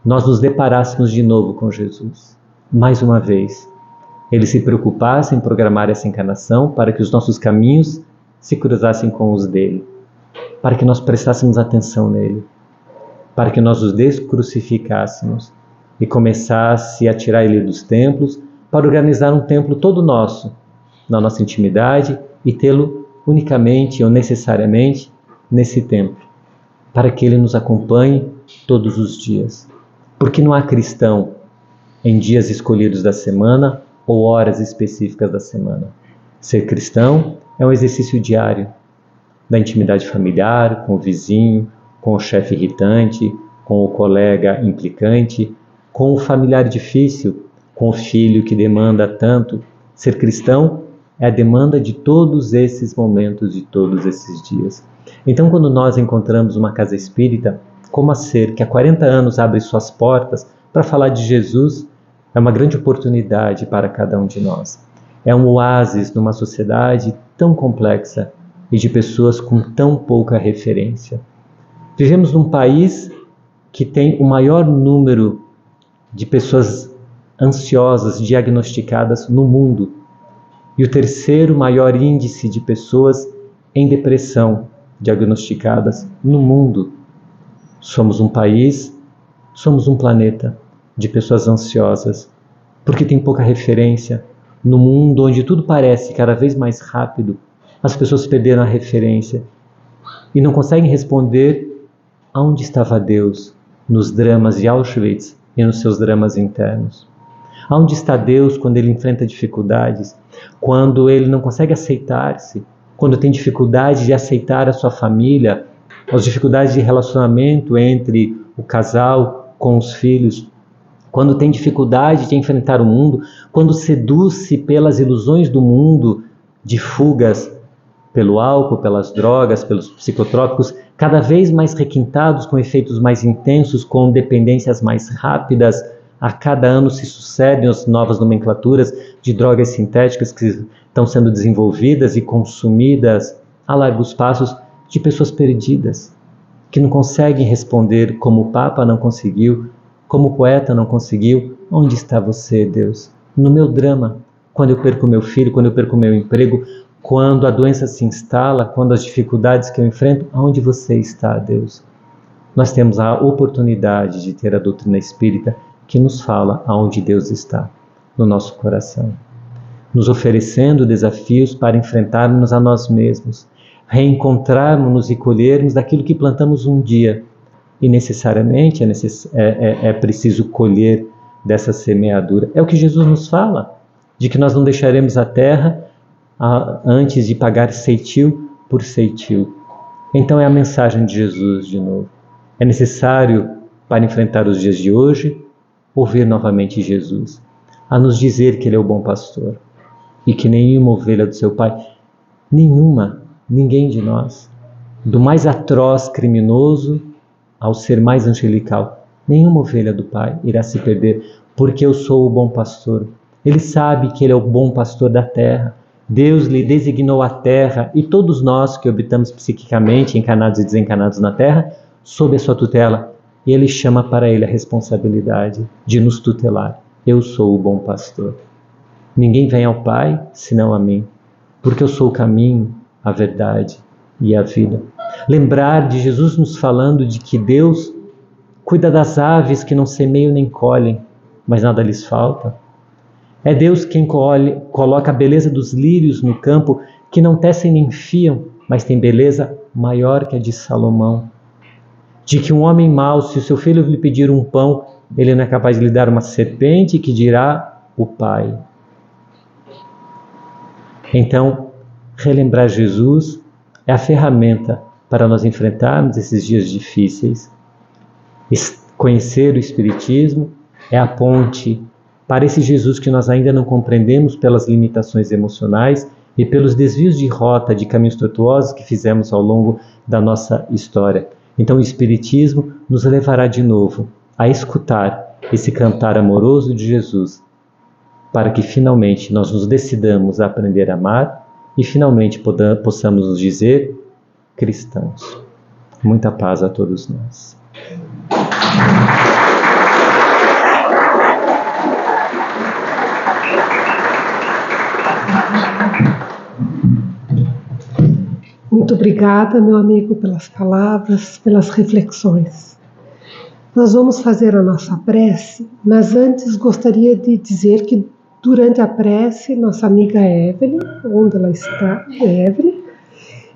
nos deparássemos de novo com Jesus. Mais uma vez, Ele se preocupasse em programar essa encarnação para que os nossos caminhos se cruzassem com os dele, para que nós prestássemos atenção nele, para que nós os descrucificássemos e começasse a tirar ele dos templos para organizar um templo todo nosso, na nossa intimidade, e tê-lo unicamente ou necessariamente nesse templo, para que ele nos acompanhe todos os dias. Porque não há cristão em dias escolhidos da semana ou horas específicas da semana. Ser cristão é um exercício diário da intimidade familiar, com o vizinho, com o chefe irritante, com o colega implicante, com o familiar difícil, com o filho que demanda tanto. Ser cristão é a demanda de todos esses momentos, de todos esses dias. Então, quando nós encontramos uma casa espírita, como a SER, que há 40 anos abre suas portas para falar de Jesus, é uma grande oportunidade para cada um de nós. É um oásis numa sociedade tão complexa e de pessoas com tão pouca referência. Vivemos num país que tem o maior número de pessoas ansiosas diagnosticadas no mundo e o terceiro maior índice de pessoas em depressão diagnosticadas no mundo. Somos um país, somos um planeta de pessoas ansiosas, porque tem pouca referência. No mundo onde tudo parece cada vez mais rápido, as pessoas perderam a referência e não conseguem responder aonde estava Deus nos dramas de Auschwitz e nos seus dramas internos. Aonde está Deus quando ele enfrenta dificuldades, quando ele não consegue aceitar-se, quando tem dificuldade de aceitar a sua família, as dificuldades de relacionamento entre o casal com os filhos, quando tem dificuldade de enfrentar o mundo, quando seduz-se pelas ilusões do mundo, de fugas pelo álcool, pelas drogas, pelos psicotrópicos, cada vez mais requintados, com efeitos mais intensos, com dependências mais rápidas. A cada ano se sucedem as novas nomenclaturas de drogas sintéticas que estão sendo desenvolvidas e consumidas a largos passos, de pessoas perdidas, que não conseguem responder como o Papa não conseguiu, como o poeta não conseguiu. Onde está você, Deus? No meu drama, quando eu perco meu filho, quando eu perco meu emprego, quando a doença se instala, quando as dificuldades que eu enfrento, aonde você está, Deus? Nós temos a oportunidade de ter a doutrina espírita que nos fala aonde Deus está, no nosso coração, nos oferecendo desafios para enfrentarmos a nós mesmos, reencontrarmos-nos e colhermos daquilo que plantamos um dia. E necessariamente é preciso colher dessa semeadura. É o que Jesus nos fala, de que nós não deixaremos a terra antes de pagar ceitil por ceitil. Então é a mensagem de Jesus de novo. É necessário, para enfrentar os dias de hoje, ouvir novamente Jesus, a nos dizer que Ele é o bom pastor e que nenhuma ovelha do seu Pai, ninguém de nós, do mais atroz criminoso ao ser mais angelical, nenhuma ovelha do Pai irá se perder, porque eu sou o bom pastor. Ele sabe que Ele é o bom pastor da terra. Deus lhe designou a terra e todos nós que habitamos psiquicamente, encarnados e desencarnados na terra, sob a sua tutela. E Ele chama para Ele a responsabilidade de nos tutelar. Eu sou o bom pastor. Ninguém vem ao Pai senão a mim, porque eu sou o caminho, a verdade e a vida. Lembrar de Jesus nos falando de que Deus cuida das aves que não semeiam nem colhem, mas nada lhes falta. É Deus quem coloca a beleza dos lírios no campo, que não tecem nem fiam, mas tem beleza maior que a de Salomão. De que um homem mau, se o seu filho lhe pedir um pão, ele não é capaz de lhe dar uma serpente, que dirá o Pai. Então, relembrar Jesus é a ferramenta para nós enfrentarmos esses dias difíceis. Conhecer o Espiritismo é a ponte para esse Jesus que nós ainda não compreendemos pelas limitações emocionais e pelos desvios de rota, de caminhos tortuosos que fizemos ao longo da nossa história. Então o Espiritismo nos levará de novo a escutar esse cantar amoroso de Jesus, para que finalmente nós nos decidamos a aprender a amar e finalmente possamos nos dizer cristãos. Muita paz a todos nós. Muito obrigada, meu amigo, pelas palavras, pelas reflexões. Nós vamos fazer a nossa prece, mas antes gostaria de dizer que durante a prece, nossa amiga Evelyn, onde ela está, Evelyn,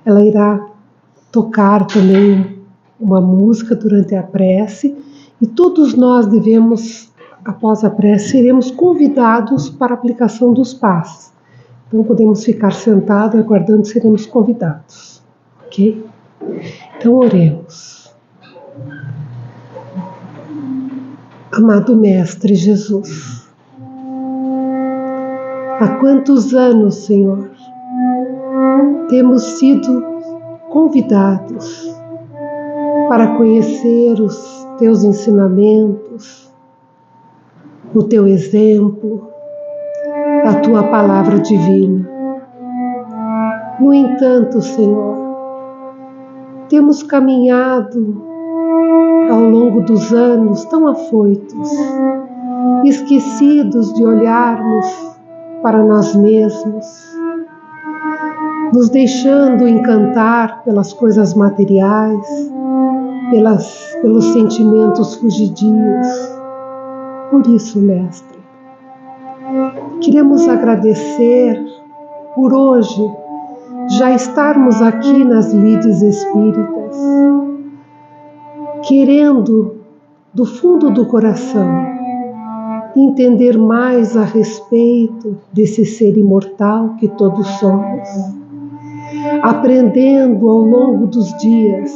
ela irá tocar também uma música durante a prece e todos nós devemos, após a prece, seremos convidados para a aplicação dos passes. Não podemos ficar sentados aguardando, seremos convidados. Ok? Então, oremos. Amado Mestre Jesus, há quantos anos, Senhor, temos sido convidados para conhecer os Teus ensinamentos, o Teu exemplo, a Tua palavra divina. No entanto, Senhor, temos caminhado ao longo dos anos tão afoitos, esquecidos de olharmos para nós mesmos, nos deixando encantar pelas coisas materiais, pelos sentimentos fugidios. Por isso, Mestre, queremos agradecer por hoje já estarmos aqui nas lides espíritas, querendo, do fundo do coração, entender mais a respeito desse ser imortal que todos somos, aprendendo ao longo dos dias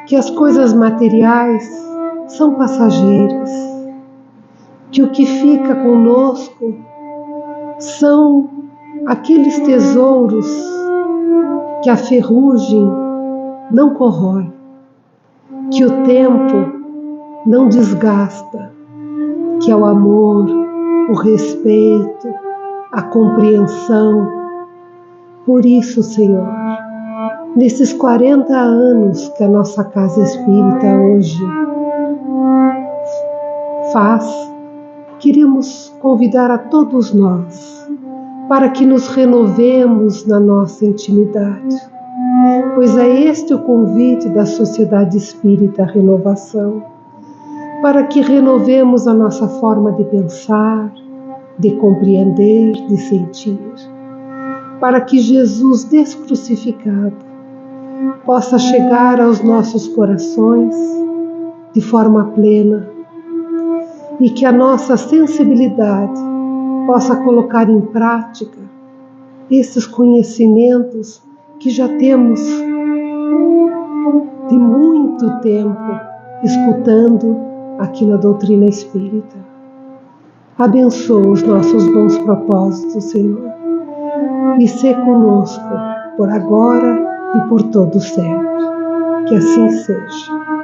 que as coisas materiais são passageiras, que o que fica conosco são aqueles tesouros que a ferrugem não corrói, que o tempo não desgasta, que é o amor, o respeito, a compreensão. Por isso, Senhor, nesses 40 anos que a nossa Casa Espírita hoje faz, queremos convidar a todos nós para que nos renovemos na nossa intimidade, pois é este o convite da Sociedade Espírita Renovação, para que renovemos a nossa forma de pensar, de compreender, de sentir, para que Jesus descrucificado possa chegar aos nossos corações de forma plena e que a nossa sensibilidade possa colocar em prática esses conhecimentos que já temos de muito tempo escutando aqui na doutrina espírita. Abençoa os nossos bons propósitos, Senhor, e sê conosco por agora e por todo sempre. Que assim seja.